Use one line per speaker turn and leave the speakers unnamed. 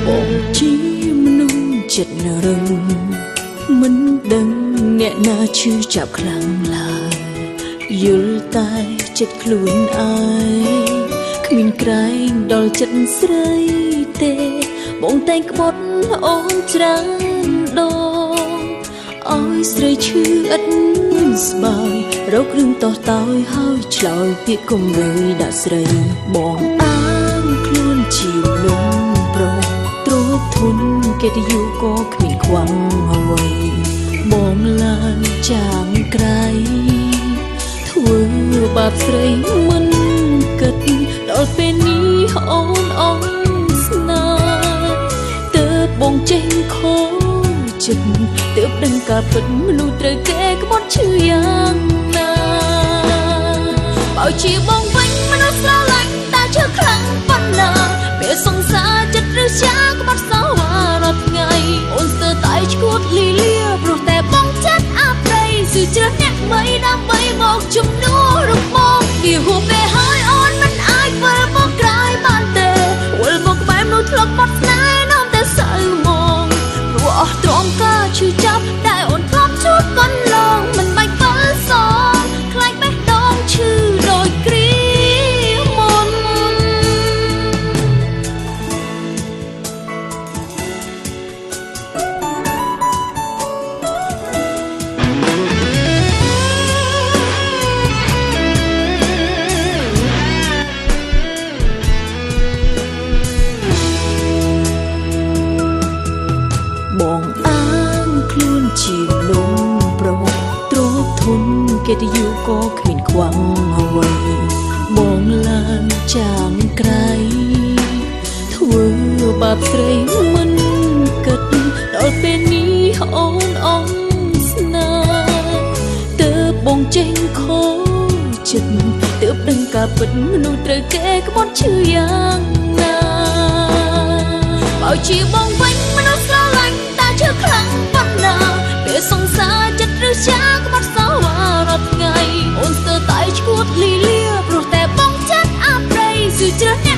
បងជាមនុស្សចិត្តរឹងមិនដឹងអ្នកណាឈឺចាប់ខ្លាំងឡើយយល់តែចិត្តខ្លួនឯងគ្មានក្រែងដល់ចិត្តស្រីទេបងតែងក្បត់អូនច្រើនដងឲ្យស្រីឈឺឥតស្បើយរករឿងតោះតោយហើយឆ្លើយពាក្យគំរើយដាក់ស្រីបងអាងខ្លួនជាមនុស្សប្រុសទ្រពធនកិត្តិយសក៏គ្មានខ្វះអ្វីបងឡើងចាំក្រៃធ្វើបាបស្រីមិនគិតដល់ពេលនេះអូនស្នេហ៍ទើបបងចេញខូចចិត្តទើបដឹងការពិតមនុស្សត្រូវគេក្បត់ឈឺយ៉ាងណាបើជាបងវិញមនុស្សស្រឡាញ់តែឈឺខ្លាំងប៉ុណ្ណាពេលសង្សារចិត្តឬជាក្បត់សោវ៉ារាល់ថ្ងៃអូនស្ទើរតែឈួតលីលាព្រោះតែបងចិត្តអាប្រៃស៊ឺជ្រើសអ្នកថ្មីដើម្បីមកជំនួសរូបមកវាហួសពេលហើយអូនមិនអាចវិលមកក្រោយបានទេវិលមកក្បែរមនុស្សធ្លាប់បាត់ស្នេហ៍នាំតែសៅមកព្រោះអស់ទ្រាំការឈឺចាប់ដែលអូនធ្លាប់ជួបកន្លងមិនបាច់វិលសងខ្លាចបេះដូងឈឺដោយគ្រាមុនបងអាងខ្លួនជាមនុស្សប្រុសទ្រពធនកិត្តិយសក៏គ្មានខ្វះអ្វីបងឡើងចាំក្រៃធ្វើបាបស្រីមិនគិតដល់ពេលនេះអូនស្នេហ៍ទើបបងចេញខូចចិត្តទើបដឹងការពិតមនុស្សត្រូវគេក្បត់ឈឺយ៉ាងណាបើជាបងវិញមនុស្សស្រឡាញ់តែឈឺខ្លាំងប៉ុណ្ណាពេលសង្សារចិត្តឬជាក្បត់សោវ៉ារាល់ថ្ងៃអូនស្ទើរតែឈួតលីលាព្រោះតែបងចិត្តអាប្រៃស៊ឺជ្រើស